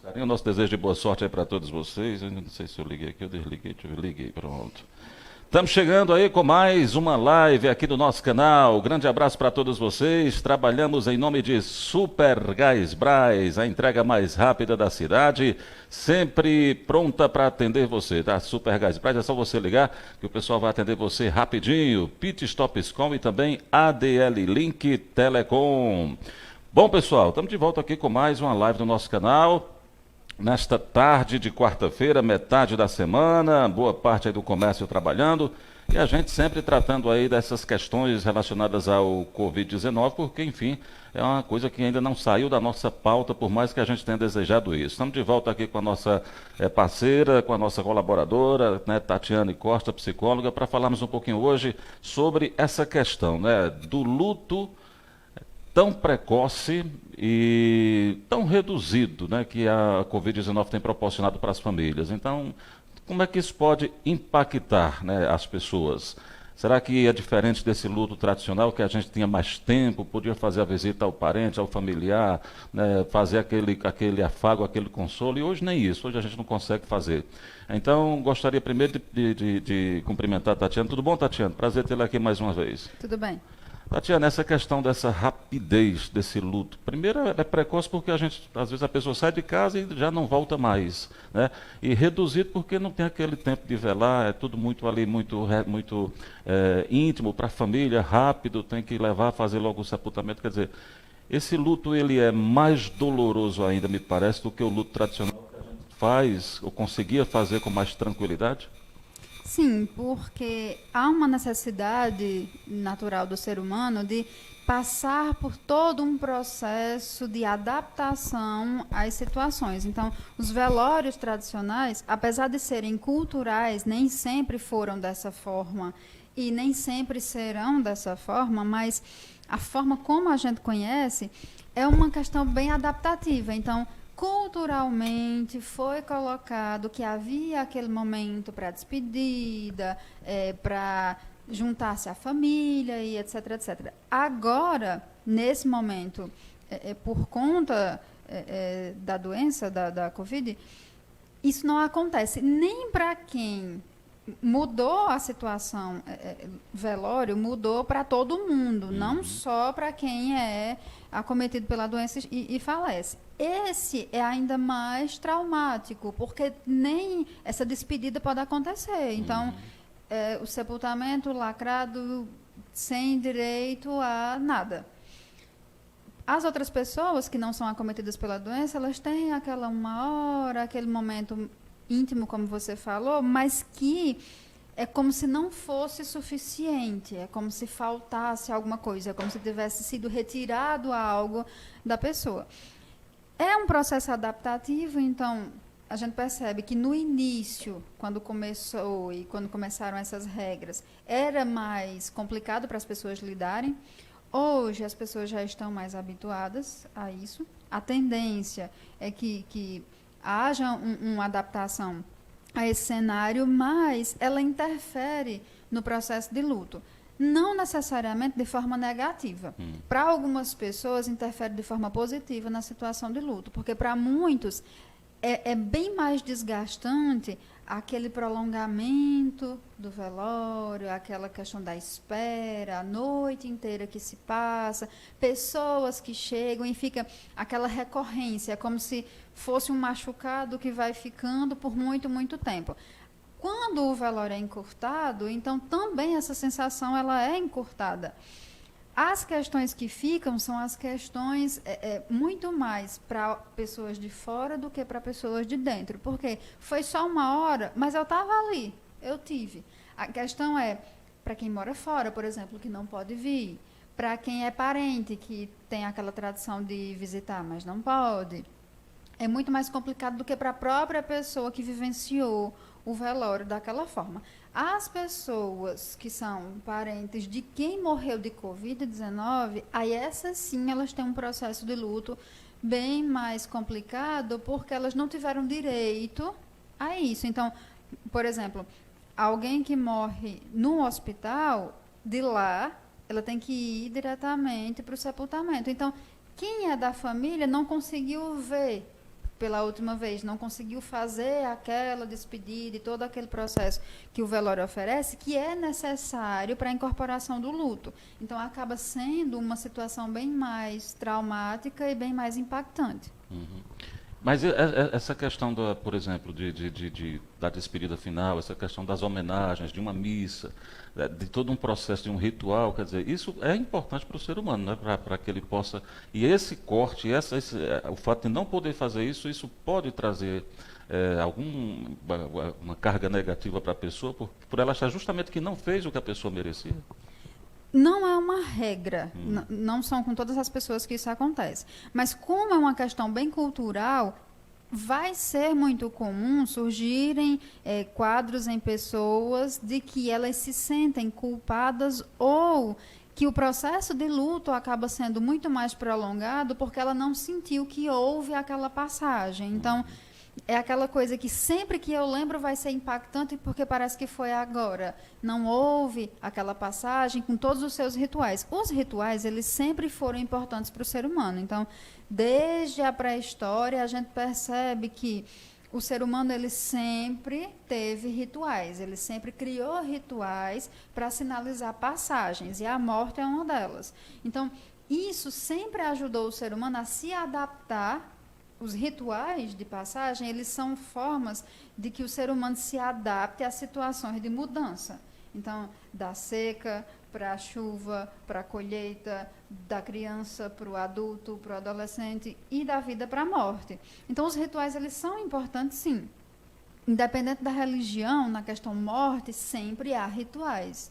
Carinho, nosso desejo de boa sorte aí para todos vocês. Eu não sei se eu liguei aqui, eu desliguei, deixa eu ver, liguei, pronto. Estamos chegando aí com mais uma live aqui do nosso canal. Grande abraço para todos vocês. Trabalhamos em nome de Super Gás Brás, a entrega mais rápida da cidade, sempre pronta para atender você, tá? Super Gás Brás, é só você ligar que o pessoal vai atender você rapidinho. Pit Stops.com e também ADL Link Telecom. Bom, pessoal, estamos de volta aqui com mais uma live do nosso canal. Nesta tarde de quarta-feira, metade da semana, boa parte aí do comércio trabalhando, e a gente sempre tratando aí dessas questões relacionadas ao Covid-19, porque, enfim, é uma coisa que ainda não saiu da nossa pauta, por mais que a gente tenha desejado isso. Estamos de volta aqui com a nossa parceira, com a nossa colaboradora, né, Tatiane Costa, psicóloga, para falarmos um pouquinho hoje sobre essa questão, né, do luto tão precoce e tão reduzido, né, que a Covid-19 tem proporcionado para as famílias. Então, como é que isso pode impactar, né, as pessoas? Será que é diferente desse luto tradicional, que a gente tinha mais tempo, podia fazer a visita ao parente, ao familiar, né, fazer aquele afago, aquele consolo, e hoje nem isso, hoje a gente não consegue fazer. Então, gostaria primeiro de cumprimentar a Tatiana. Tudo bom, Tatiana? Prazer tê-la aqui mais uma vez. Tudo bem. Tatiana, essa questão dessa rapidez desse luto, primeiro ela é precoce porque às vezes a pessoa sai de casa e já não volta mais, né? E reduzido porque não tem aquele tempo de velar, é tudo muito ali, muito íntimo para a família, rápido, tem que levar, fazer logo o sepultamento, quer dizer, esse luto ele é mais doloroso ainda, me parece, do que o luto tradicional que a gente faz, ou conseguia fazer com mais tranquilidade? Sim, porque há uma necessidade natural do ser humano de passar por todo um processo de adaptação às situações. Então, os velórios tradicionais, apesar de serem culturais, nem sempre foram dessa forma e nem sempre serão dessa forma, mas a forma como a gente conhece é uma questão bem adaptativa. Então, culturalmente foi colocado que havia aquele momento para despedida, para juntar-se à família e etc, etc. Agora, nesse momento, por conta da doença, da Covid, isso não acontece nem para quem mudou a situação, velório mudou para todo mundo, não só para quem é acometido pela doença e falece. Esse é ainda mais traumático, porque nem essa despedida pode acontecer. Então, o sepultamento lacrado sem direito a nada. As outras pessoas que não são acometidas pela doença, elas têm aquela uma hora, aquele momento íntimo, como você falou, mas que é como se não fosse suficiente, é como se faltasse alguma coisa, é como se tivesse sido retirado algo da pessoa. É um processo adaptativo, então a gente percebe que no início, quando começou e quando começaram essas regras, era mais complicado para as pessoas lidarem. Hoje as pessoas já estão mais habituadas a isso. A tendência é que haja uma adaptação a esse cenário, mas ela interfere no processo de luto. Não necessariamente de forma negativa. Para algumas pessoas, interfere de forma positiva na situação de luto, porque para muitos é bem mais desgastante aquele prolongamento do velório, aquela questão da espera, a noite inteira que se passa, pessoas que chegam e fica aquela recorrência, como se fosse um machucado que vai ficando por muito, muito tempo. Quando o velório é encurtado, então também essa sensação ela é encurtada. As questões que ficam são as questões muito mais para pessoas de fora do que para pessoas de dentro. Porque foi só uma hora, mas eu estava ali, eu tive. A questão é para quem mora fora, por exemplo, que não pode vir. Para quem é parente, que tem aquela tradição de visitar, mas não pode. É muito mais complicado do que para a própria pessoa que vivenciou o velório daquela forma. As pessoas que são parentes de quem morreu de Covid-19, aí essas sim, elas têm um processo de luto bem mais complicado, porque elas não tiveram direito a isso. Então, por exemplo, alguém que morre num hospital, de lá, ela tem que ir diretamente para o sepultamento. Então, quem é da família não conseguiu ver pela última vez não conseguiu fazer aquela despedida e todo aquele processo que o velório oferece, que é necessário para a incorporação do luto. Então, acaba sendo uma situação bem mais traumática e bem mais impactante. Uhum. Mas essa questão, por exemplo, da despedida final, essa questão das homenagens, de uma missa, de todo um processo, de um ritual, quer dizer, isso é importante para o ser humano, né? Para que ele possa... E esse corte, o fato de não poder fazer isso, isso pode trazer uma carga negativa para a pessoa, por ela achar justamente que não fez o que a pessoa merecia? Não é uma regra, não são com todas as pessoas que isso acontece. Mas como é uma questão bem cultural, vai ser muito comum surgirem quadros em pessoas de que elas se sentem culpadas ou que o processo de luto acaba sendo muito mais prolongado porque ela não sentiu que houve aquela passagem. Então, é aquela coisa que sempre que eu lembro vai ser impactante porque parece que foi agora. Não houve aquela passagem com todos os seus rituais. Os rituais, eles sempre foram importantes para o ser humano. Então, desde a pré-história, a gente percebe que o ser humano ele sempre teve rituais, ele sempre criou rituais para sinalizar passagens, e a morte é uma delas. Então, isso sempre ajudou o ser humano a se adaptar. Os rituais de passagem, eles são formas de que o ser humano se adapte a situações de mudança. Então, da seca para a chuva, para a colheita, da criança para o adulto, para o adolescente e da vida para a morte. Então, os rituais, eles são importantes, sim. Independente da religião, na questão morte, sempre há rituais.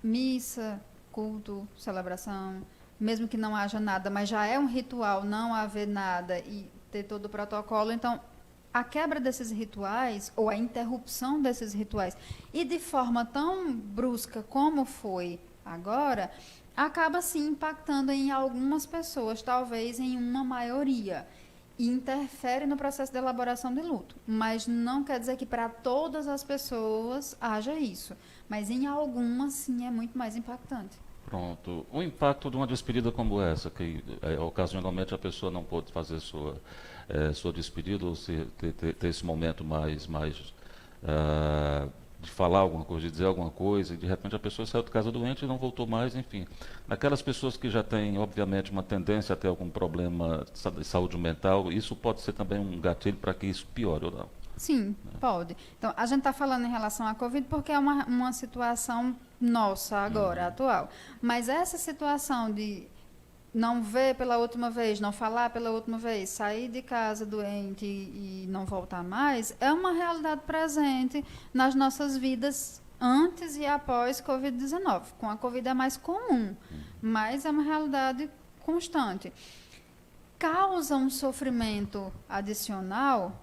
Missa, culto, celebração, mesmo que não haja nada, mas já é um ritual não haver nada e ter todo o protocolo. Então, a quebra desses rituais, ou a interrupção desses rituais, e de forma tão brusca como foi agora, acaba sim impactando em algumas pessoas, talvez em uma maioria, e interfere no processo de elaboração de luto. Mas não quer dizer que para todas as pessoas haja isso. Mas em algumas, sim, é muito mais impactante. Pronto. O impacto de uma despedida como essa, que ocasionalmente a pessoa não pôde fazer sua despedida, ou ter esse momento de falar alguma coisa, de dizer alguma coisa, e de repente a pessoa saiu de casa doente e não voltou mais, enfim. Naquelas pessoas que já têm, obviamente, uma tendência a ter algum problema de saúde mental, isso pode ser também um gatilho para que isso piore ou não? Sim, pode. Então, a gente está falando em relação à Covid porque é uma situação nossa agora, atual. Mas essa situação de não ver pela última vez, não falar pela última vez, sair de casa doente e não voltar mais, é uma realidade presente nas nossas vidas antes e após Covid-19. Com a Covid é mais comum, mas é uma realidade constante. Causa um sofrimento adicional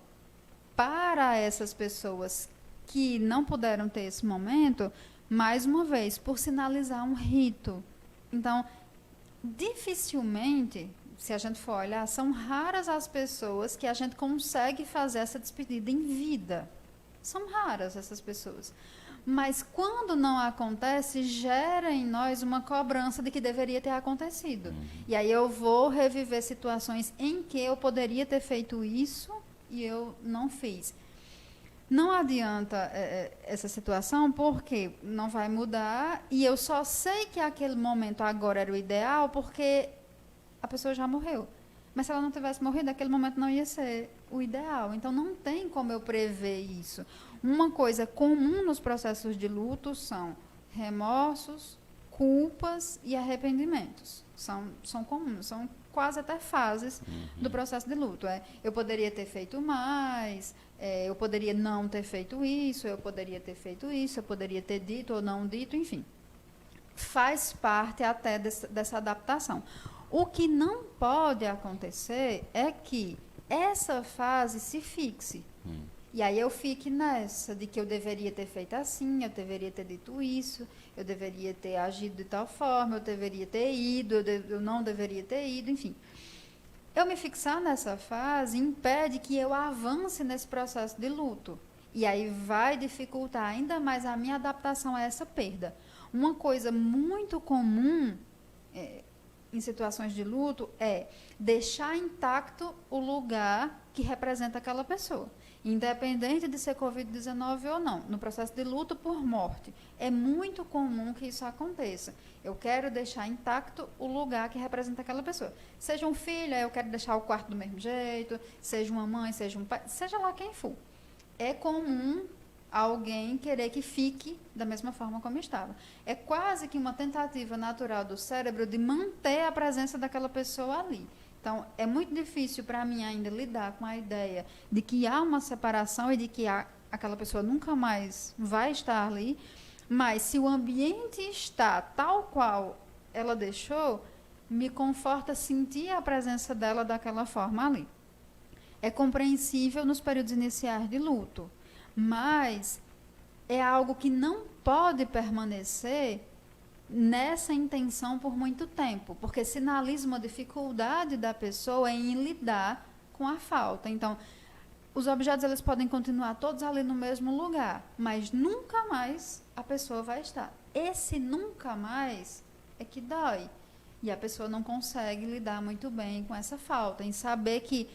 para essas pessoas que não puderam ter esse momento, mais uma vez, por sinalizar um rito. Então, dificilmente, se a gente for olhar, são raras as pessoas que a gente consegue fazer essa despedida em vida. São raras essas pessoas. Mas quando não acontece, gera em nós uma cobrança de que deveria ter acontecido. E aí eu vou reviver situações em que eu poderia ter feito isso e eu não fiz. Não adianta essa situação porque não vai mudar e eu só sei que aquele momento agora era o ideal porque a pessoa já morreu. Mas se ela não tivesse morrido, aquele momento não ia ser o ideal. Então não tem como eu prever isso. Uma coisa comum nos processos de luto são remorsos, culpas e arrependimentos. São comuns, são quase até fases do processo de luto. Eu poderia ter feito mais, eu poderia não ter feito isso, eu poderia ter feito isso, eu poderia ter dito ou não dito, enfim. Faz parte até dessa adaptação. O que não pode acontecer é que essa fase se fixe. E aí eu fique nessa de que eu deveria ter feito assim, eu deveria ter dito isso, eu deveria ter agido de tal forma, eu deveria ter ido, eu não deveria ter ido, enfim. Eu me fixar nessa fase impede que eu avance nesse processo de luto. E aí vai dificultar ainda mais a minha adaptação a essa perda. Uma coisa muito comum em situações de luto é deixar intacto o lugar que representa aquela pessoa, independente de ser Covid-19 ou não. No processo de luto por morte, é muito comum que isso aconteça. Eu quero deixar intacto o lugar que representa aquela pessoa. Seja um filho, eu quero deixar o quarto do mesmo jeito, seja uma mãe, seja um pai, seja lá quem for. É comum alguém querer que fique da mesma forma como estava. É quase que uma tentativa natural do cérebro de manter a presença daquela pessoa ali. Então, é muito difícil para mim ainda lidar com a ideia de que há uma separação e de que aquela pessoa nunca mais vai estar ali, mas se o ambiente está tal qual ela deixou, me conforta sentir a presença dela daquela forma ali. É compreensível nos períodos iniciais de luto, mas é algo que não pode permanecer nessa intenção por muito tempo, porque sinaliza uma dificuldade da pessoa em lidar com a falta. Então, os objetos eles podem continuar todos ali no mesmo lugar, mas nunca mais a pessoa vai estar. Esse nunca mais é que dói. E a pessoa não consegue lidar muito bem com essa falta, em saber que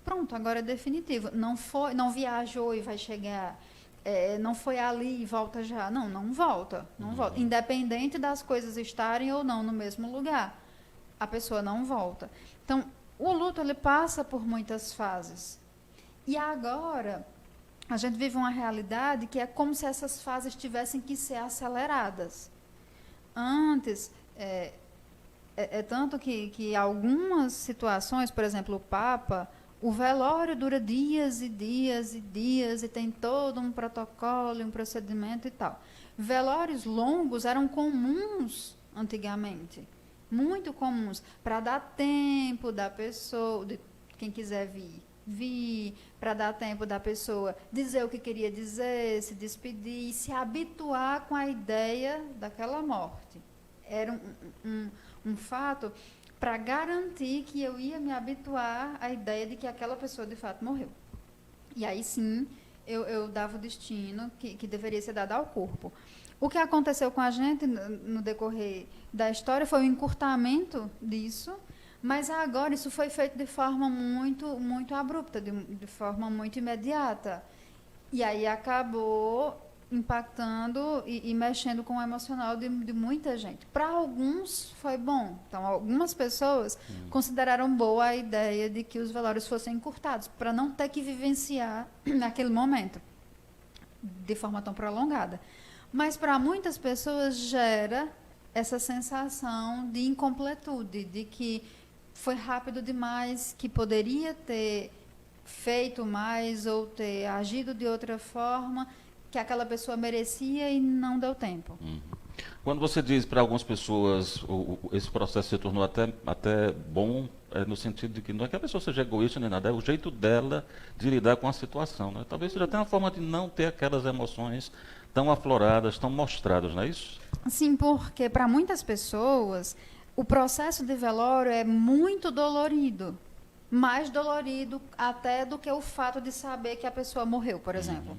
pronto, agora é definitivo. Não viajou e vai chegar. Não foi ali e volta já. Não, não volta. Não volta. Independente das coisas estarem ou não no mesmo lugar, a pessoa não volta. Então, o luto ele passa por muitas fases. E agora, a gente vive uma realidade que é como se essas fases tivessem que ser aceleradas. Antes, tanto que algumas situações, por exemplo, o Papa, o velório dura dias e dias e dias e tem todo um protocolo, um procedimento e tal. Velórios longos eram comuns antigamente, muito comuns, para dar tempo da pessoa, de quem quiser vir, para dar tempo da pessoa dizer o que queria dizer, se despedir, se habituar com a ideia daquela morte. Era um fato para garantir que eu ia me habituar à ideia de que aquela pessoa de fato morreu. E aí sim, eu dava o destino que deveria ser dado ao corpo. O que aconteceu com a gente no decorrer da história foi o encurtamento disso, mas agora isso foi feito de forma muito, muito abrupta, de forma muito imediata. E aí acabou impactando e mexendo com o emocional de muita gente. Para alguns foi bom. Então, algumas pessoas consideraram boa a ideia de que os velórios fossem encurtados, para não ter que vivenciar naquele momento de forma tão prolongada. Mas para muitas pessoas gera essa sensação de incompletude, de que foi rápido demais, que poderia ter feito mais ou ter agido de outra forma, que aquela pessoa merecia e não deu tempo. Quando você diz para algumas pessoas esse processo se tornou até bom, no sentido de que não é que a pessoa seja egoísta nem nada, é o jeito dela de lidar com a situação. Né? Talvez seja até uma forma de não ter aquelas emoções tão afloradas, tão mostradas, não é isso? Sim, porque para muitas pessoas o processo de velório é muito dolorido. Mais dolorido até do que o fato de saber que a pessoa morreu, por exemplo.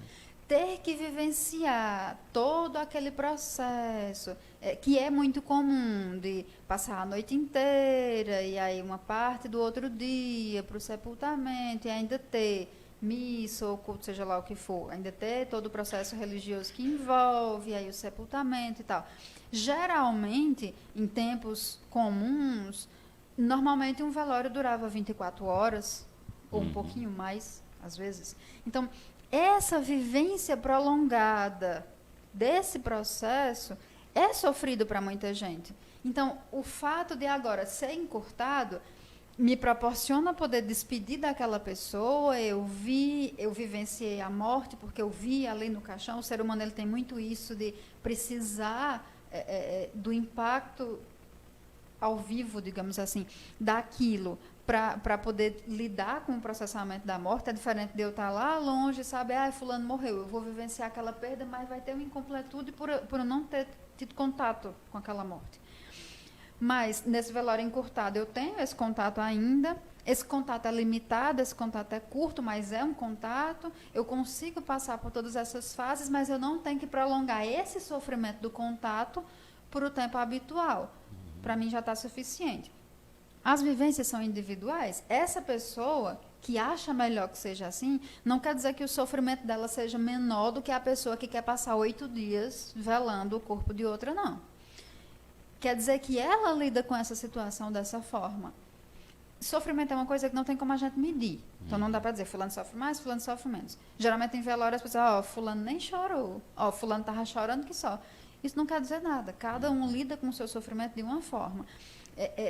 Ter que vivenciar todo aquele processo, que é muito comum, de passar a noite inteira, e aí uma parte do outro dia para o sepultamento, e ainda ter missa ou culto, seja lá o que for, ainda ter todo o processo religioso que envolve, aí o sepultamento e tal. Geralmente, em tempos comuns, normalmente um velório durava 24 horas, ou um pouquinho mais, às vezes. Então, essa vivência prolongada desse processo é sofrido para muita gente. Então, o fato de agora ser encurtado me proporciona poder despedir daquela pessoa. Eu vivenciei a morte, porque eu vi ali no caixão. O ser humano ele tem muito isso de precisar do impacto ao vivo, digamos assim, daquilo, para poder lidar com o processamento da morte. É diferente de eu estar lá longe, sabe, fulano morreu, eu vou vivenciar aquela perda, mas vai ter uma incompletude por eu não ter tido contato com aquela morte. Mas, nesse velório encurtado, eu tenho esse contato ainda. Esse contato é limitado, esse contato é curto, mas é um contato. Eu consigo passar por todas essas fases, mas eu não tenho que prolongar esse sofrimento do contato por o tempo habitual. Para mim já está suficiente. As vivências são individuais. Essa pessoa que acha melhor que seja assim, não quer dizer que o sofrimento dela seja menor do que a pessoa que quer passar 8 dias velando o corpo de outra, não. Quer dizer que ela lida com essa situação dessa forma. Sofrimento é uma coisa que não tem como a gente medir. Então não dá para dizer fulano sofre mais, fulano sofre menos. Geralmente em velório as pessoas, fulano nem chorou, fulano estava chorando que só. Isso não quer dizer nada. Cada um lida com o seu sofrimento de uma forma.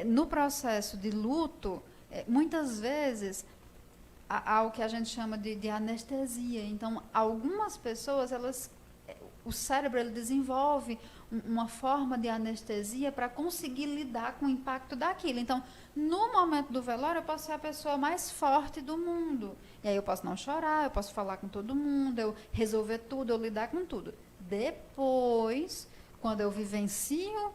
No processo de luto, muitas vezes há o que a gente chama de anestesia. Então, algumas pessoas, o cérebro ele desenvolve uma forma de anestesia para conseguir lidar com o impacto daquilo. Então, no momento do velório, eu posso ser a pessoa mais forte do mundo. E aí eu posso não chorar, eu posso falar com todo mundo, eu resolver tudo, eu lidar com tudo. Depois, quando eu vivencio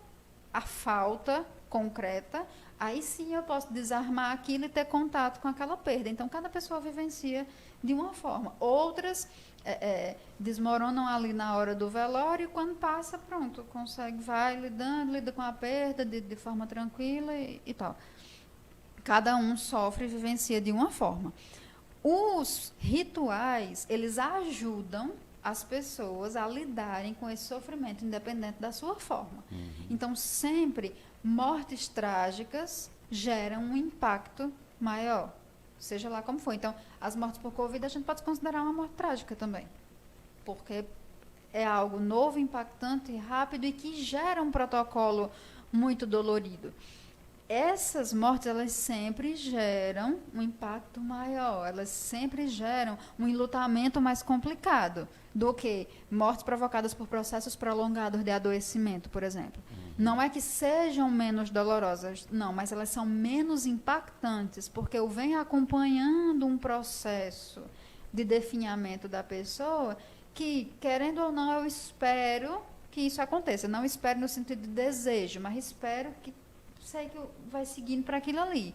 a falta concreta, aí sim eu posso desarmar aquilo e ter contato com aquela perda. Então, cada pessoa vivencia de uma forma. Outras desmoronam ali na hora do velório e quando passa, pronto, consegue, vai lidando, lida com a perda de forma tranquila e tal. Cada um sofre e vivencia de uma forma. Os rituais, eles ajudam as pessoas a lidarem com esse sofrimento, independente da sua forma. Então, sempre, mortes trágicas geram um impacto maior, seja lá como for. Então, as mortes por Covid, a gente pode considerar uma morte trágica também, porque é algo novo, impactante, rápido e que gera um protocolo muito dolorido. Essas mortes, elas sempre geram um impacto maior, elas sempre geram um enlutamento mais complicado do que mortes provocadas por processos prolongados de adoecimento, por exemplo. Não é que sejam menos dolorosas, não, mas elas são menos impactantes, porque eu venho acompanhando um processo de definhamento da pessoa que, querendo ou não, eu espero que isso aconteça. Não espero no sentido de desejo, mas espero que sei que vai seguindo para aquilo ali.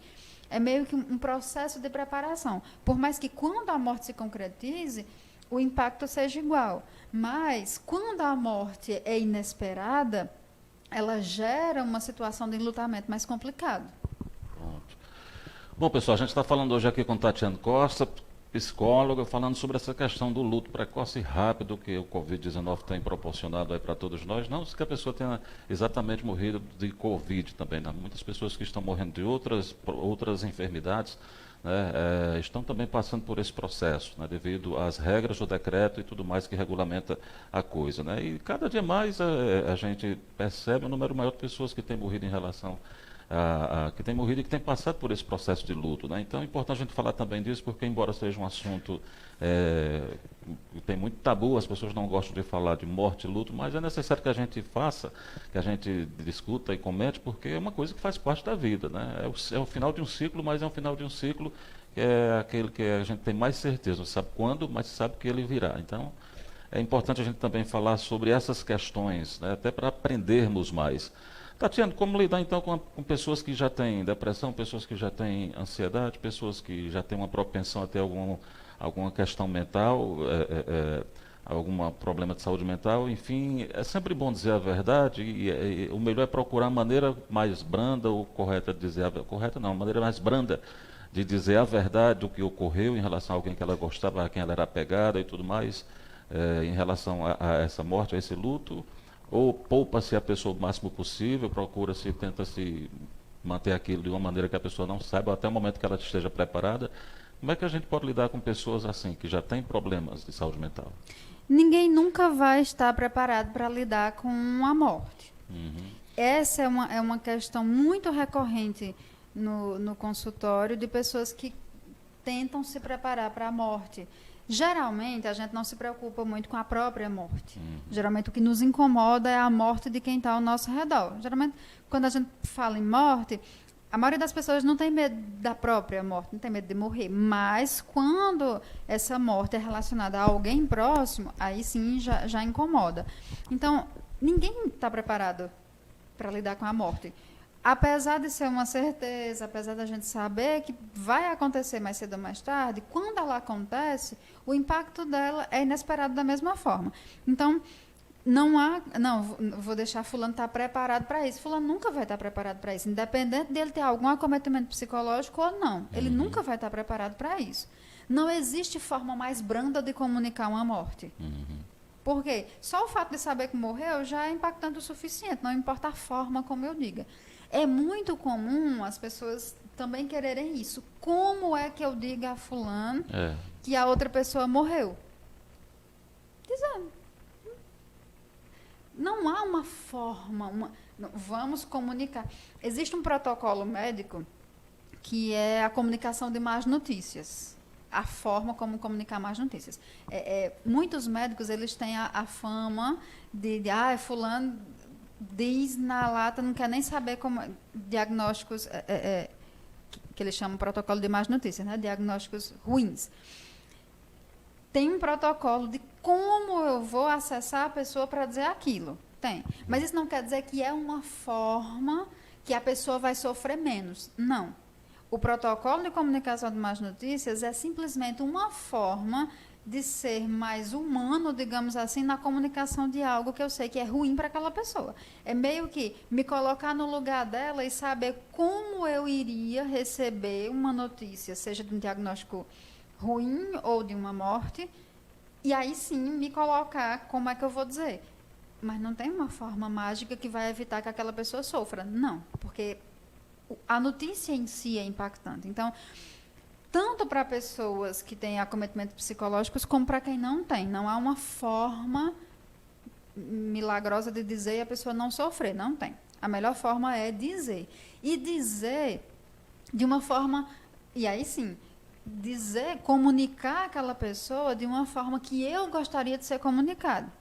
É meio que um processo de preparação. Por mais que quando a morte se concretize, o impacto seja igual. Mas quando a morte é inesperada, ela gera uma situação de enlutamento mais complicado. Pronto. Bom, pessoal, a gente está falando hoje aqui com Tatiana Costa, psicóloga, falando sobre essa questão do luto precoce e rápido que o Covid-19 tem proporcionado aí para todos nós. Não que a pessoa tenha exatamente morrido de Covid também, né? Muitas pessoas que estão morrendo de outras enfermidades, né, estão também passando por esse processo, né, devido às regras do decreto e tudo mais que regulamenta a coisa. Né? E cada dia mais a gente percebe um número maior de pessoas que têm morrido em relação que tem morrido e que tem passado por esse processo de luto. Né? Então é importante a gente falar também disso, porque embora seja um assunto que tem muito tabu, as pessoas não gostam de falar de morte e luto, mas é necessário que a gente faça, que a gente discuta e comente, porque é uma coisa que faz parte da vida. Né? É o final de um ciclo, mas é um final de um ciclo que é aquele que a gente tem mais certeza, não sabe quando, mas sabe que ele virá. Então é importante a gente também falar sobre essas questões, né? Até para aprendermos mais. Tatiana, como lidar então com pessoas que já têm depressão, pessoas que já têm ansiedade, pessoas que já têm uma propensão a ter alguma questão mental, algum problema de saúde mental, enfim, é sempre bom dizer a verdade e o melhor é procurar a maneira mais branda ou correta de dizer correta não, a maneira mais branda de dizer a verdade do que ocorreu em relação a alguém que ela gostava, a quem ela era apegada e tudo mais, em relação a essa morte, a esse luto. Ou poupa-se a pessoa o máximo possível, procura-se, tenta-se manter aquilo de uma maneira que a pessoa não saiba, até o momento que ela esteja preparada. Como é que a gente pode lidar com pessoas assim, que já têm problemas de saúde mental? Ninguém nunca vai estar preparado para lidar com a morte. Essa é uma questão muito recorrente no consultório de pessoas que tentam se preparar para a morte. Geralmente, a gente não se preocupa muito com a própria morte. Geralmente, o que nos incomoda é a morte de quem está ao nosso redor. Geralmente, quando a gente fala em morte, a maioria das pessoas não tem medo da própria morte, não tem medo de morrer. Mas, quando essa morte é relacionada a alguém próximo, aí sim já incomoda. Então, ninguém está preparado para lidar com a morte. Apesar de ser uma certeza, apesar da gente saber que vai acontecer mais cedo ou mais tarde, quando ela acontece, o impacto dela é inesperado da mesma forma. Então, Não há, não, vou deixar fulano estar preparado para isso. Fulano nunca vai estar preparado para isso, independente dele ter algum acometimento psicológico ou não. Ele nunca vai estar preparado para isso. Não existe forma mais branda de comunicar uma morte. Por quê? Só o fato de saber que morreu já é impactante o suficiente, não importa a forma como eu diga. É muito comum as pessoas também quererem isso. Como é que eu diga a fulano que a outra pessoa morreu? Dizendo. Não há uma forma, vamos comunicar. Existe um protocolo médico que é a comunicação de más notícias. A forma como comunicar más notícias. Muitos médicos, eles têm a fama de fulano diz na lata, não quer nem saber como diagnósticos, que eles chamam protocolo de más notícias, né? Diagnósticos ruins. Tem um protocolo de como eu vou acessar a pessoa para dizer aquilo. Tem. Mas isso não quer dizer que é uma forma que a pessoa vai sofrer menos. Não. O protocolo de comunicação de más notícias é simplesmente uma forma de ser mais humano, digamos assim, na comunicação de algo que eu sei que é ruim para aquela pessoa. É meio que me colocar no lugar dela e saber como eu iria receber uma notícia, seja de um diagnóstico ruim ou de uma morte, e aí sim me colocar como é que eu vou dizer. Mas não tem uma forma mágica que vai evitar que aquela pessoa sofra. Não, porque a notícia em si é impactante. Então, tanto para pessoas que têm acometimentos psicológicos, como para quem não tem. Não há uma forma milagrosa de dizer e a pessoa não sofrer. Não tem. A melhor forma é dizer. E dizer de uma forma... E aí sim, dizer, comunicar aquela pessoa de uma forma que eu gostaria de ser comunicado.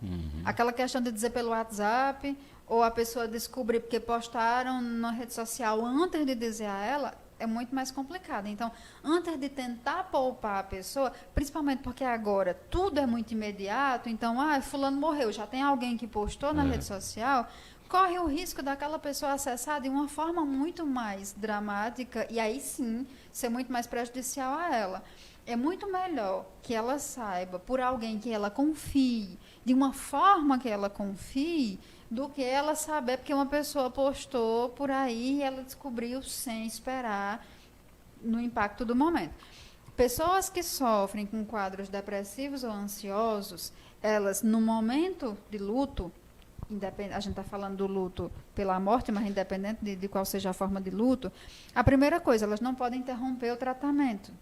Aquela questão de dizer pelo WhatsApp, ou a pessoa descobrir porque postaram na rede social antes de dizer a ela, é muito mais complicado. Então, antes de tentar poupar a pessoa, principalmente porque agora tudo é muito imediato, então, fulano morreu, já tem alguém que postou na rede social, corre o risco daquela pessoa acessar de uma forma muito mais dramática e aí sim ser muito mais prejudicial a ela. É muito melhor que ela saiba por alguém que ela confie, de uma forma que ela confie, do que ela saber porque uma pessoa postou por aí e ela descobriu sem esperar no impacto do momento. Pessoas que sofrem com quadros depressivos ou ansiosos, elas, no momento de luto, a gente está falando do luto pela morte, mas independente de qual seja a forma de luto, a primeira coisa, elas não podem interromper o tratamento.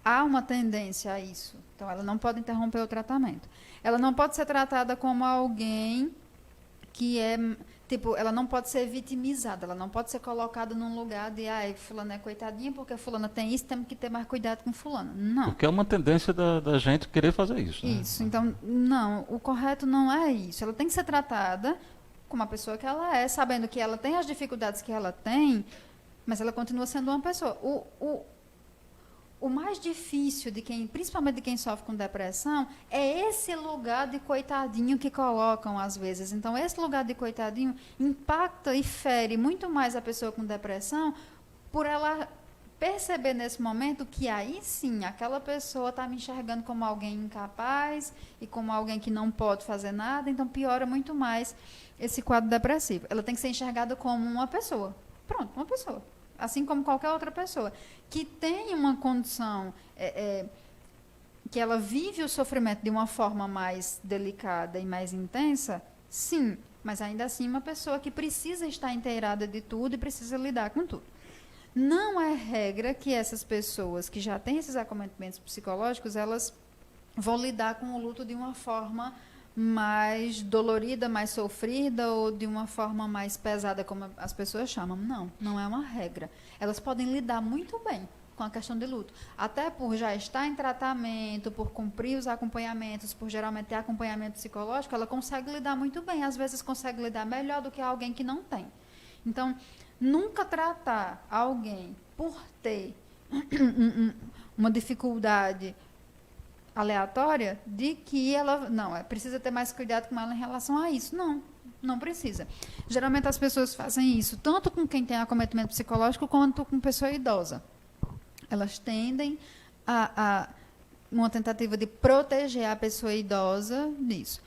Há uma tendência a isso. Então, ela não pode interromper o tratamento. Ela não pode ser tratada como alguém que é... Tipo, ela não pode ser vitimizada, ela não pode ser colocada num lugar de, fulana é coitadinha, porque fulana tem isso, temos que ter mais cuidado com fulana. Não. Porque é uma tendência da gente querer fazer isso. Né? Isso, então, não, o correto não é isso. Ela tem que ser tratada como a pessoa que ela é, sabendo que ela tem as dificuldades que ela tem, mas ela continua sendo uma pessoa. O mais difícil de quem, principalmente de quem sofre com depressão, é esse lugar de coitadinho que colocam às vezes. Então, esse lugar de coitadinho impacta e fere muito mais a pessoa com depressão por ela perceber nesse momento que aí sim, aquela pessoa está me enxergando como alguém incapaz e como alguém que não pode fazer nada, então piora muito mais esse quadro depressivo. Ela tem que ser enxergada como uma pessoa. Pronto, uma pessoa. Assim como qualquer outra pessoa, que tem uma condição, que ela vive o sofrimento de uma forma mais delicada e mais intensa, sim, mas ainda assim uma pessoa que precisa estar inteirada de tudo e precisa lidar com tudo. Não é regra que essas pessoas que já têm esses acometimentos psicológicos, elas vão lidar com o luto de uma forma mais dolorida, mais sofrida ou de uma forma mais pesada, como as pessoas chamam. Não, não é uma regra. Elas podem lidar muito bem com a questão de luto. Até por já estar em tratamento, por cumprir os acompanhamentos, por geralmente ter acompanhamento psicológico, ela consegue lidar muito bem. Às vezes consegue lidar melhor do que alguém que não tem. Então, nunca tratar alguém por ter uma dificuldade aleatória de que ela... Não, precisa ter mais cuidado com ela em relação a isso. Não, não precisa. Geralmente as pessoas fazem isso, tanto com quem tem acometimento psicológico, quanto com pessoa idosa. Elas tendem a uma tentativa de proteger a pessoa idosa disso.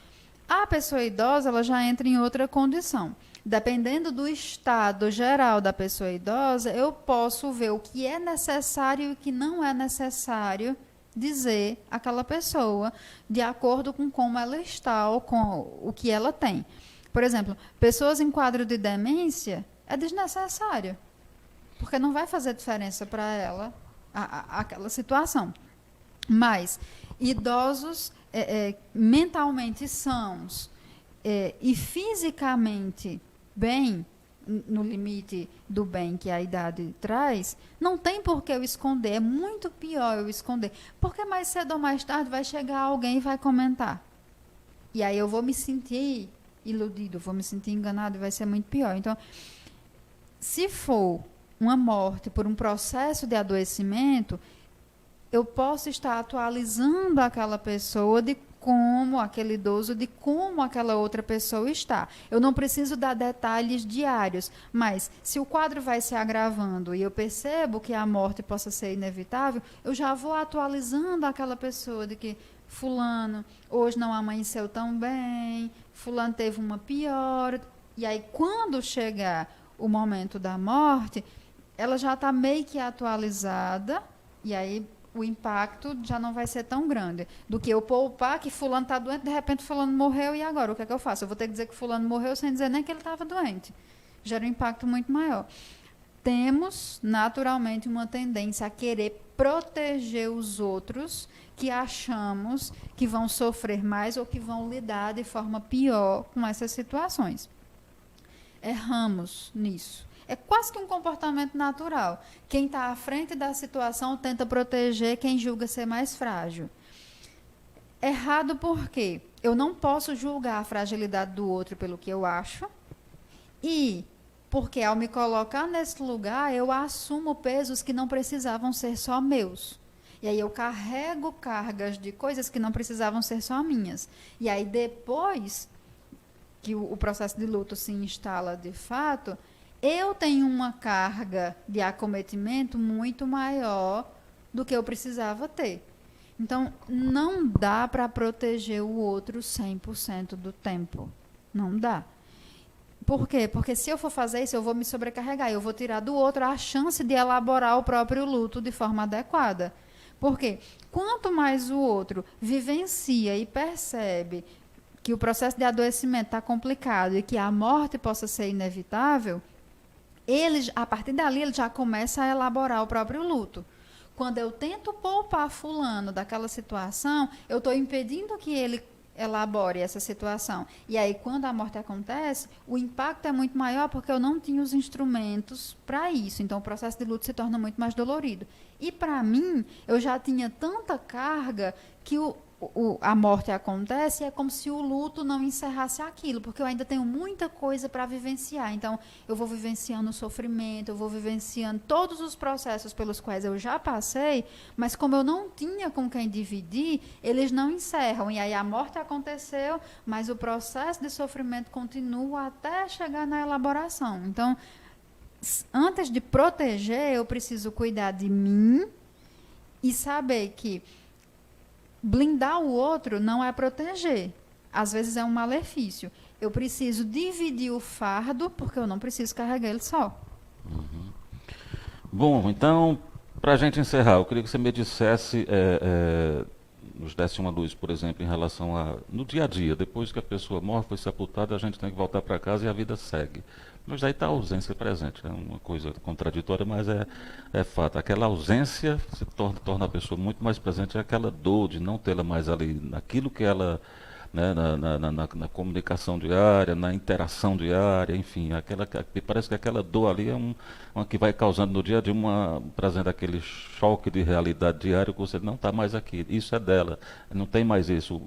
A pessoa idosa, ela já entra em outra condição. Dependendo do estado geral da pessoa idosa, eu posso ver o que é necessário e o que não é necessário dizer àquela pessoa, de acordo com como ela está ou com o que ela tem. Por exemplo, pessoas em quadro de demência é desnecessário, porque não vai fazer diferença para ela aquela situação. Mas idosos mentalmente sãos e fisicamente bem, no limite do bem que a idade traz, não tem por que eu esconder. É muito pior eu esconder. Porque mais cedo ou mais tarde vai chegar alguém e vai comentar. E aí eu vou me sentir iludido, vou me sentir enganado e vai ser muito pior. Então, se for uma morte por um processo de adoecimento, eu posso estar atualizando aquela pessoa de como aquele idoso, de como aquela outra pessoa está. Eu não preciso dar detalhes diários, mas se o quadro vai se agravando e eu percebo que a morte possa ser inevitável, eu já vou atualizando aquela pessoa de que fulano hoje não amanheceu tão bem, fulano teve uma pior. E aí, quando chegar o momento da morte, ela já está meio que atualizada, e aí o impacto já não vai ser tão grande do que eu poupar que fulano está doente, de repente fulano morreu, e agora o que é que eu faço? Eu vou ter que dizer que fulano morreu sem dizer nem que ele estava doente. Gera um impacto muito maior. Temos, naturalmente, uma tendência a querer proteger os outros que achamos que vão sofrer mais ou que vão lidar de forma pior com essas situações. Erramos nisso. É quase que um comportamento natural. Quem está à frente da situação tenta proteger quem julga ser mais frágil. Errado por quê? Eu não posso julgar a fragilidade do outro pelo que eu acho, e porque ao me colocar nesse lugar, eu assumo pesos que não precisavam ser só meus. E aí eu carrego cargas de coisas que não precisavam ser só minhas. E aí depois que o processo de luto se instala de fato, eu tenho uma carga de acometimento muito maior do que eu precisava ter. Então, não dá para proteger o outro 100% do tempo. Não dá. Por quê? Porque se eu for fazer isso, eu vou me sobrecarregar. Eu vou tirar do outro a chance de elaborar o próprio luto de forma adequada. Porque quanto mais o outro vivencia e percebe que o processo de adoecimento está complicado e que a morte possa ser inevitável, a partir dali, ele já começa a elaborar o próprio luto. Quando eu tento poupar fulano daquela situação, eu estou impedindo que ele elabore essa situação. E aí, quando a morte acontece, o impacto é muito maior porque eu não tinha os instrumentos para isso. Então, o processo de luto se torna muito mais dolorido. E, para mim, eu já tinha tanta carga que a morte acontece, é como se o luto não encerrasse aquilo, porque eu ainda tenho muita coisa para vivenciar. Então, eu vou vivenciando o sofrimento, eu vou vivenciando todos os processos pelos quais eu já passei, mas como eu não tinha com quem dividir, eles não encerram. E aí a morte aconteceu, mas o processo de sofrimento continua até chegar na elaboração. Então, antes de proteger, eu preciso cuidar de mim e saber que blindar o outro não é proteger. Às vezes é um malefício. Eu preciso dividir o fardo, porque eu não preciso carregar ele só. Uhum. Bom, então, para a gente encerrar, eu queria que você me dissesse, nos desse uma luz, por exemplo, em relação no dia a dia, depois que a pessoa morre, foi sepultada, a gente tem que voltar para casa e a vida segue. Mas aí está a ausência presente. É uma coisa contraditória, mas é fato. Aquela ausência se torna a pessoa muito mais presente. É aquela dor de não tê-la mais ali, naquilo que ela, né, na comunicação diária, na interação diária, enfim. Parece que aquela dor ali é uma que vai causando no dia a dia trazendo aquele choque de realidade diária que você não está mais aqui. Isso é dela, não tem mais isso.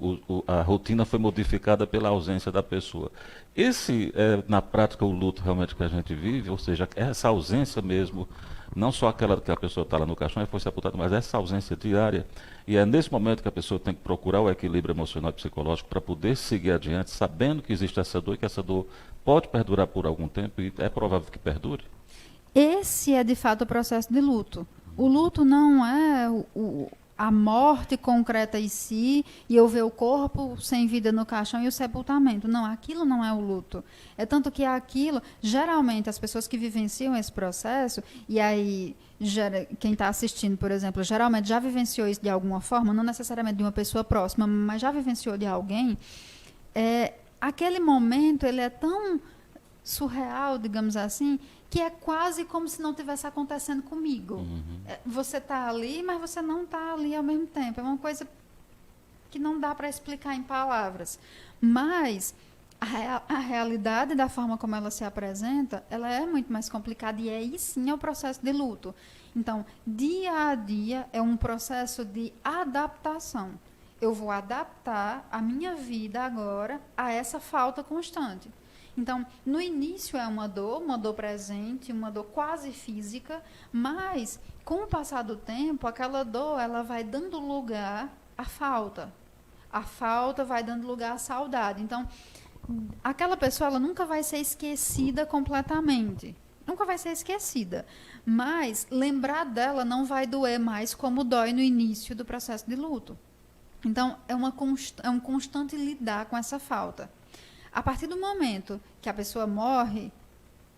A rotina foi modificada pela ausência da pessoa. Esse é, na prática, o luto realmente que a gente vive, ou seja, essa ausência mesmo, não só aquela que a pessoa está lá no caixão e foi sepultada, mas essa ausência diária. E é nesse momento que a pessoa tem que procurar o equilíbrio emocional e psicológico para poder seguir adiante, sabendo que existe essa dor e que essa dor pode perdurar por algum tempo e é provável que perdure. Esse é, de fato, o processo de luto. O luto não é a morte concreta em si e eu ver o corpo sem vida no caixão e o sepultamento. Não, aquilo não é o luto. É tanto que aquilo, geralmente, as pessoas que vivenciam esse processo, e aí quem está assistindo, por exemplo, geralmente já vivenciou isso de alguma forma, não necessariamente de uma pessoa próxima, mas já vivenciou de alguém, aquele momento ele é tão surreal, digamos assim, que é quase como se não tivesse acontecendo comigo. Você está ali, mas você não está ali ao mesmo tempo. É uma coisa que não dá para explicar em palavras. Mas a realidade da forma como ela se apresenta, ela é muito mais complicada e aí sim é o processo de luto. Então, dia a dia é um processo de adaptação. Eu vou adaptar a minha vida agora a essa falta constante. Então, no início é uma dor presente, uma dor quase física, mas com o passar do tempo, aquela dor ela vai dando lugar à falta. A falta vai dando lugar à saudade. Então, aquela pessoa ela nunca vai ser esquecida completamente. Nunca vai ser esquecida. Mas lembrar dela não vai doer mais como dói no início do processo de luto. Então, é um constante lidar com essa falta. A partir do momento que a pessoa morre,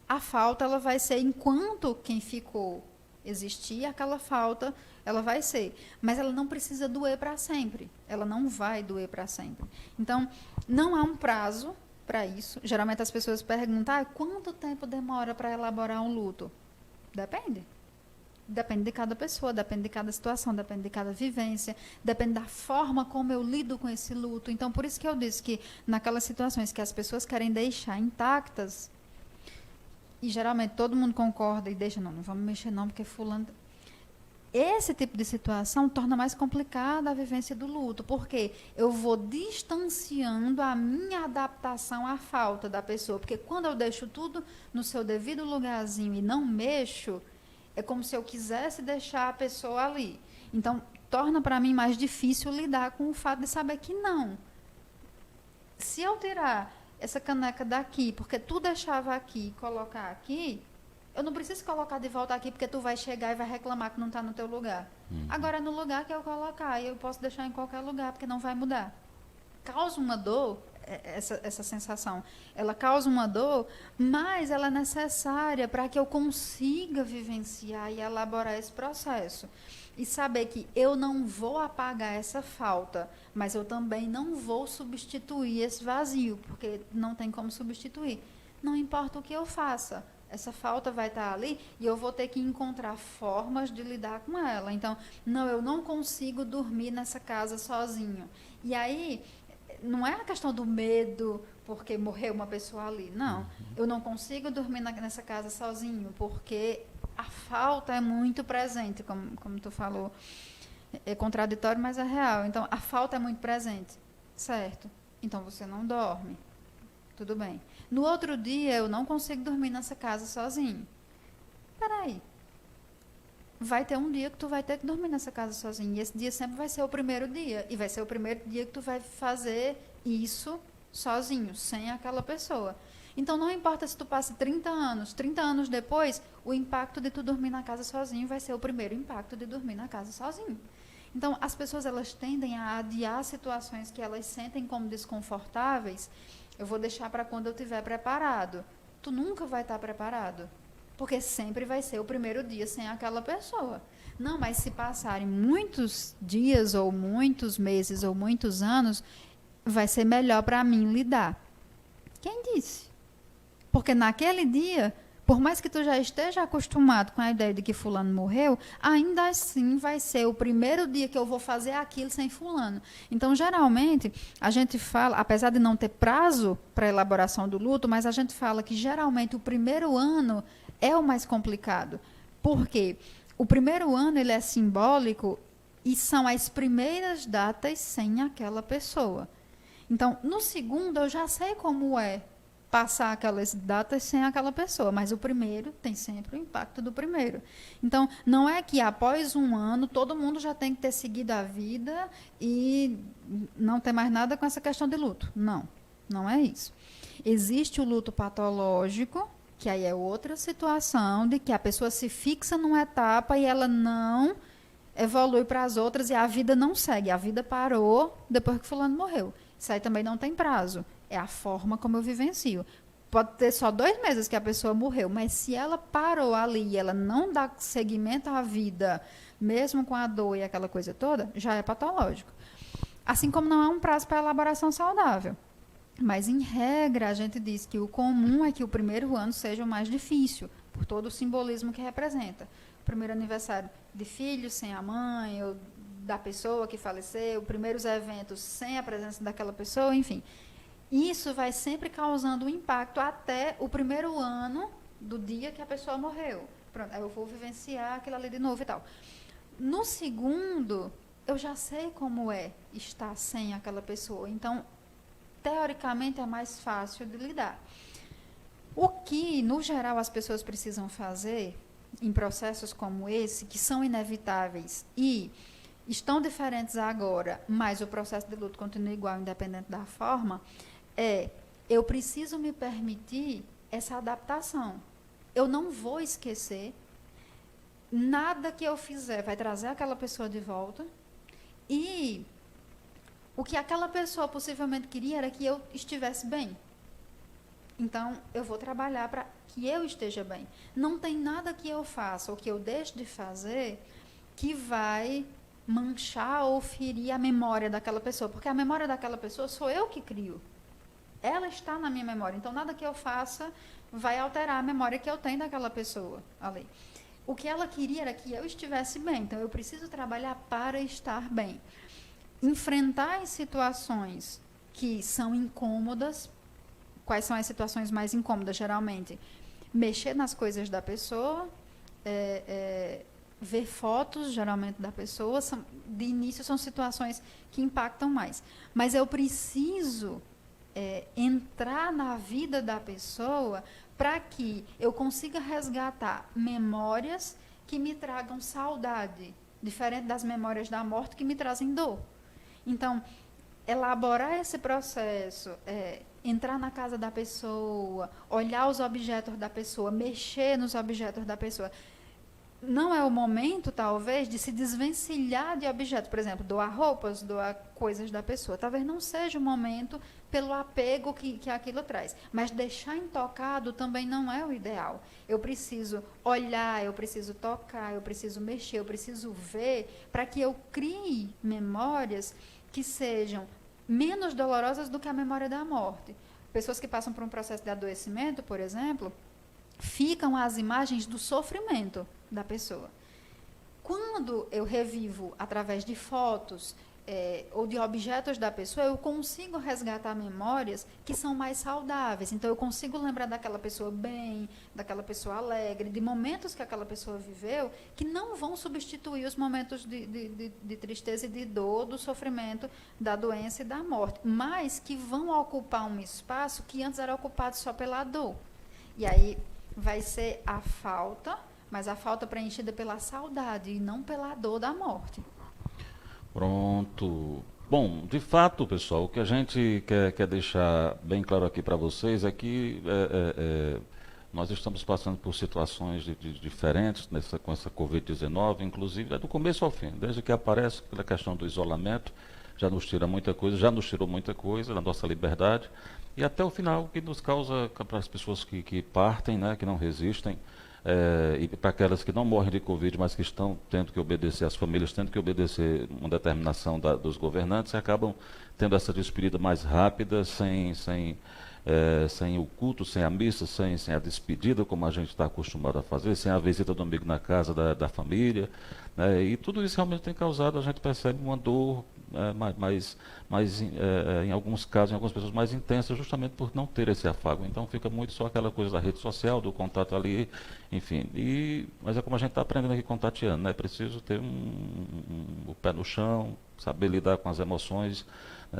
a falta ela vai ser, enquanto quem ficou existir, aquela falta ela vai ser. Mas ela não precisa doer para sempre. Ela não vai doer para sempre. Então, não há um prazo para isso. Geralmente as pessoas perguntam, quanto tempo demora para elaborar um luto? Depende. Depende de cada pessoa, depende de cada situação, depende de cada vivência, depende da forma como eu lido com esse luto. Então, por isso que eu disse que naquelas situações que as pessoas querem deixar intactas, e geralmente todo mundo concorda e deixa, não vamos mexer não, porque fulano... Esse tipo de situação torna mais complicada a vivência do luto, porque eu vou distanciando a minha adaptação à falta da pessoa. Porque quando eu deixo tudo no seu devido lugarzinho e não mexo, é como se eu quisesse deixar a pessoa ali. Então, torna para mim mais difícil lidar com o fato de saber que não. Se eu tirar essa caneca daqui, porque tu deixava aqui e colocar aqui, eu não preciso colocar de volta aqui, porque tu vai chegar e vai reclamar que não está no teu lugar. Agora, no lugar que eu colocar, eu posso deixar em qualquer lugar, porque não vai mudar. Causa uma dor, essa sensação, ela causa uma dor, mas ela é necessária para que eu consiga vivenciar e elaborar esse processo. E saber que eu não vou apagar essa falta, mas eu também não vou substituir esse vazio, porque não tem como substituir. Não importa o que eu faça, essa falta vai estar ali e eu vou ter que encontrar formas de lidar com ela. Então, não, eu não consigo dormir nessa casa sozinho. E aí, não é a questão do medo porque morreu uma pessoa ali, não. Eu não consigo dormir nessa casa sozinho porque a falta é muito presente, como tu falou. É contraditório, mas é real. Então, a falta é muito presente, certo? Então, você não dorme. Tudo bem. No outro dia, eu não consigo dormir nessa casa sozinho. Peraí. Vai ter um dia que tu vai ter que dormir nessa casa sozinho. E esse dia sempre vai ser o primeiro dia. E vai ser o primeiro dia que tu vai fazer isso sozinho, sem aquela pessoa. Então, não importa se tu passa 30 anos depois, o impacto de tu dormir na casa sozinho vai ser o primeiro impacto de dormir na casa sozinho. Então, as pessoas elas tendem a adiar situações que elas sentem como desconfortáveis. Eu vou deixar para quando eu estiver preparado. Tu nunca vai estar preparado, porque sempre vai ser o primeiro dia sem aquela pessoa. Não, mas se passarem muitos dias, ou muitos meses, ou muitos anos, vai ser melhor para mim lidar. Quem disse? Porque naquele dia, por mais que tu já esteja acostumado com a ideia de que fulano morreu, ainda assim vai ser o primeiro dia que eu vou fazer aquilo sem fulano. Então, geralmente, a gente fala, apesar de não ter prazo para a elaboração do luto, mas a gente fala que geralmente o primeiro ano é o mais complicado. Por quê? O primeiro ano ele é simbólico e são as primeiras datas sem aquela pessoa. Então, no segundo, eu já sei como é passar aquelas datas sem aquela pessoa, mas o primeiro tem sempre o impacto do primeiro. Então, não é que após um ano todo mundo já tem que ter seguido a vida e não ter mais nada com essa questão de luto. Não, não é isso. Existe o luto patológico, que aí é outra situação de que a pessoa se fixa numa etapa e ela não evolui para as outras e a vida não segue. A vida parou depois que fulano morreu. Isso aí também não tem prazo. É a forma como eu vivencio. Pode ter só 2 meses que a pessoa morreu, mas se ela parou ali e ela não dá seguimento à vida, mesmo com a dor e aquela coisa toda, já é patológico. Assim como não há um prazo para elaboração saudável. Mas, em regra, a gente diz que o comum é que o primeiro ano seja o mais difícil, por todo o simbolismo que representa. O primeiro aniversário de filho sem a mãe, ou da pessoa que faleceu, primeiros eventos sem a presença daquela pessoa, enfim. Isso vai sempre causando um impacto até o primeiro ano do dia que a pessoa morreu. Pronto, aí eu vou vivenciar aquilo ali de novo e tal. No segundo, eu já sei como é estar sem aquela pessoa. Então, teoricamente, é mais fácil de lidar. O que, no geral, as pessoas precisam fazer em processos como esse, que são inevitáveis e estão diferentes agora, mas o processo de luto continua igual, independente da forma, eu preciso me permitir essa adaptação. Eu não vou esquecer, nada que eu fizer vai trazer aquela pessoa de volta, e o que aquela pessoa possivelmente queria era que eu estivesse bem. Então, eu vou trabalhar para que eu esteja bem. Não tem nada que eu faça ou que eu deixe de fazer que vai manchar ou ferir a memória daquela pessoa, porque a memória daquela pessoa sou eu que crio. Ela está na minha memória, então nada que eu faça vai alterar a memória que eu tenho daquela pessoa ali. O que ela queria era que eu estivesse bem, então eu preciso trabalhar para estar bem. Enfrentar as situações que são incômodas. Quais são as situações mais incômodas, geralmente? Mexer nas coisas da pessoa, ver fotos, geralmente, da pessoa. De início, são situações que impactam mais. Mas eu preciso entrar na vida da pessoa para que eu consiga resgatar memórias que me tragam saudade, diferente das memórias da morte que me trazem dor. Então, elaborar esse processo, entrar na casa da pessoa, olhar os objetos da pessoa, mexer nos objetos da pessoa. Não é o momento, talvez, de se desvencilhar de objetos. Por exemplo, doar roupas, doar coisas da pessoa. Talvez não seja o momento pelo apego que aquilo traz. Mas deixar intocado também não é o ideal. Eu preciso olhar, eu preciso tocar, eu preciso mexer, eu preciso ver, para que eu crie memórias que sejam menos dolorosas do que a memória da morte. Pessoas que passam por um processo de adoecimento, por exemplo, ficam as imagens do sofrimento da pessoa. Quando eu revivo através de fotos ou de objetos da pessoa, eu consigo resgatar memórias que são mais saudáveis. Então, eu consigo lembrar daquela pessoa bem, daquela pessoa alegre, de momentos que aquela pessoa viveu, que não vão substituir os momentos de tristeza e de dor, do sofrimento, da doença e da morte, mas que vão ocupar um espaço que antes era ocupado só pela dor. E aí vai ser a falta, mas a falta preenchida pela saudade e não pela dor da morte. Pronto. Bom, de fato, pessoal, o que a gente quer deixar bem claro aqui para vocês é que nós estamos passando por situações diferentes com essa Covid-19, inclusive do começo ao fim, desde que aparece pela questão do isolamento, já nos tira muita coisa, já nos tirou muita coisa da nossa liberdade, e até o final, que nos causa, para as pessoas que partem, né, que não resistem, e para aquelas que não morrem de Covid, mas que estão tendo que obedecer, as famílias tendo que obedecer uma determinação dos governantes, acabam tendo essa despedida mais rápida, sem o culto, sem a missa, sem a despedida, como a gente está acostumado a fazer, sem a visita do amigo na casa da família, né? E tudo isso realmente tem causado, a gente percebe uma dor em alguns casos, em algumas pessoas, mais intensa, justamente por não ter esse afago. Então fica muito só aquela coisa da rede social, do contato ali, enfim. Mas é como a gente está aprendendo aqui com Tatiana, né? É preciso ter o pé no chão, saber lidar com as emoções,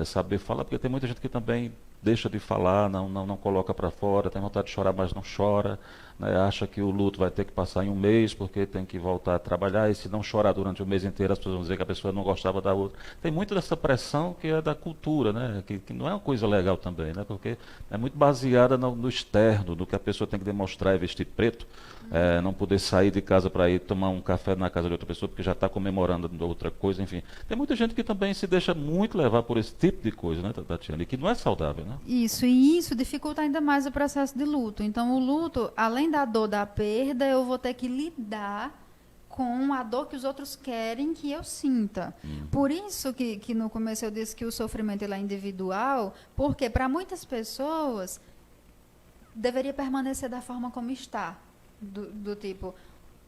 saber falar, porque tem muita gente que também deixa de falar, não coloca para fora, tem vontade de chorar, mas não chora, né? Acha que o luto vai ter que passar em um mês, porque tem que voltar a trabalhar, e se não chorar durante o mês inteiro, as pessoas vão dizer que a pessoa não gostava da outra. Tem muito dessa pressão que é da cultura, né? Que não é uma coisa legal também, né? Porque é muito baseada no externo, do que a pessoa tem que demonstrar, é vestir preto, não poder sair de casa para ir tomar um café na casa de outra pessoa porque já está comemorando outra coisa, enfim. Tem muita gente que também se deixa muito levar por esse tipo de coisa, né, Tatiana, e que não é saudável, né? Isso, e isso dificulta ainda mais o processo de luto. Então, o luto, além da dor da perda, eu vou ter que lidar com a dor que os outros querem que eu sinta. Por isso que no começo eu disse que o sofrimento ele é individual, porque para muitas pessoas deveria permanecer da forma como está. Do tipo,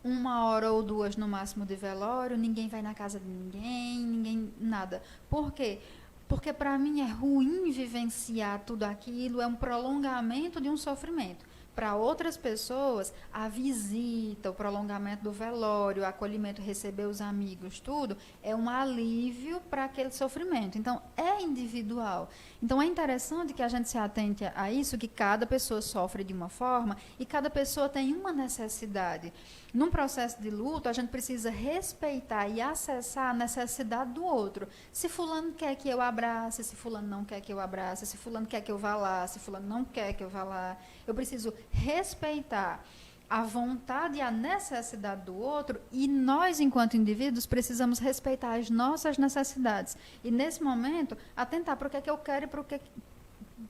1 hora ou 2 no máximo de velório, ninguém vai na casa de ninguém, ninguém, nada. Por quê? Porque para mim é ruim vivenciar tudo aquilo, é um prolongamento de um sofrimento. Para outras pessoas, a visita, o prolongamento do velório, o acolhimento, receber os amigos, tudo, é um alívio para aquele sofrimento. Então, é individual. Então, é interessante que a gente se atente a isso, que cada pessoa sofre de uma forma e cada pessoa tem uma necessidade. Num processo de luto, a gente precisa respeitar e acessar a necessidade do outro. Se fulano quer que eu abrace, se fulano não quer que eu abrace, se fulano quer que eu vá lá, se fulano não quer que eu vá lá, eu preciso respeitar a vontade e a necessidade do outro, e nós, enquanto indivíduos, precisamos respeitar as nossas necessidades. E, nesse momento, atentar para o que é que eu quero e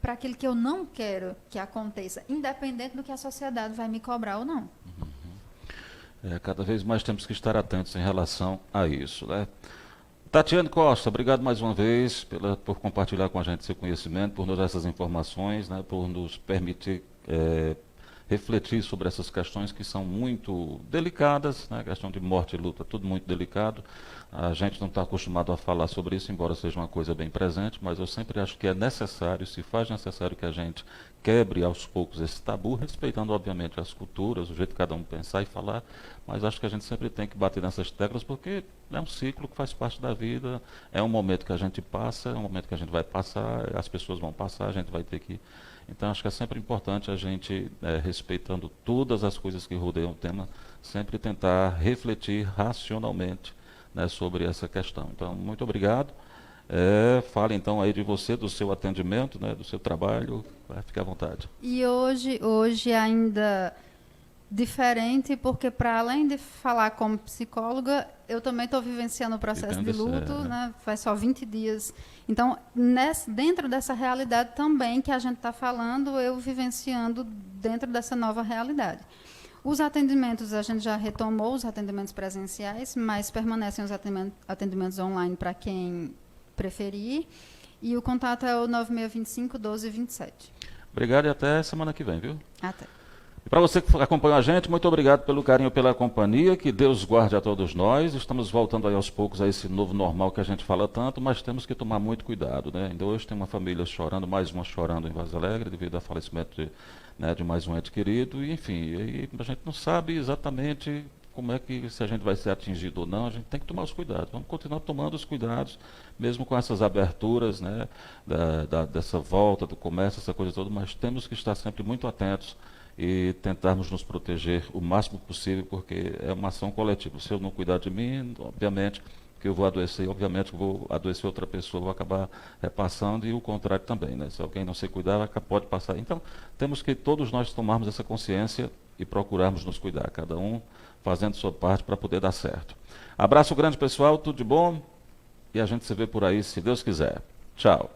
para aquilo que eu não quero que aconteça, independente do que a sociedade vai me cobrar ou não. Cada vez mais temos que estar atentos em relação a isso, né? Tatiane Costa, obrigado mais uma vez por compartilhar com a gente seu conhecimento, por nos dar essas informações, né, por nos permitir refletir sobre essas questões que são muito delicadas, né, a questão de morte e luta, tudo muito delicado. A gente não está acostumado a falar sobre isso, embora seja uma coisa bem presente, mas eu sempre acho que é necessário, se faz necessário que a gente quebre aos poucos esse tabu, respeitando, obviamente, as culturas, o jeito de cada um pensar e falar, mas acho que a gente sempre tem que bater nessas teclas, porque é um ciclo que faz parte da vida, é um momento que a gente passa, é um momento que a gente vai passar, as pessoas vão passar, a gente vai ter que... Então, acho que é sempre importante a gente, respeitando todas as coisas que rodeiam o tema, sempre tentar refletir racionalmente, né, sobre essa questão. Então, muito obrigado. Fale então aí de você, do seu atendimento, né, do seu trabalho, fique à vontade. E hoje ainda diferente, porque para além de falar como psicóloga, eu também estou vivenciando o processo de luto, né? Faz só 20 dias. Então, dentro dessa realidade também que a gente está falando, eu vivenciando dentro dessa nova realidade. Os atendimentos, a gente já retomou os atendimentos presenciais, mas permanecem os atendimentos online para quem preferir. E o contato é o 9625-1227. Obrigado e até semana que vem, viu? Até. E para você que acompanhou a gente, muito obrigado pelo carinho, pela companhia, que Deus guarde a todos nós. Estamos voltando aí aos poucos a esse novo normal que a gente fala tanto, mas temos que tomar muito cuidado, né? Ainda hoje tem uma família chorando, mais uma chorando em Vaza Alegre, devido ao falecimento de mais um ente querido, e enfim, e a gente não sabe exatamente como é que, se a gente vai ser atingido ou não, a gente tem que tomar os cuidados. Vamos continuar tomando os cuidados, mesmo com essas aberturas, né, dessa volta do comércio, essa coisa toda, mas temos que estar sempre muito atentos e tentarmos nos proteger o máximo possível, porque é uma ação coletiva. Se eu não cuidar de mim, obviamente que eu vou adoecer, obviamente que vou adoecer outra pessoa, vou acabar repassando, e o contrário também, né? Se alguém não se cuidar, pode passar. Então, temos que todos nós tomarmos essa consciência e procurarmos nos cuidar, cada um fazendo sua parte para poder dar certo. Abraço grande, pessoal, tudo de bom, e a gente se vê por aí, se Deus quiser. Tchau.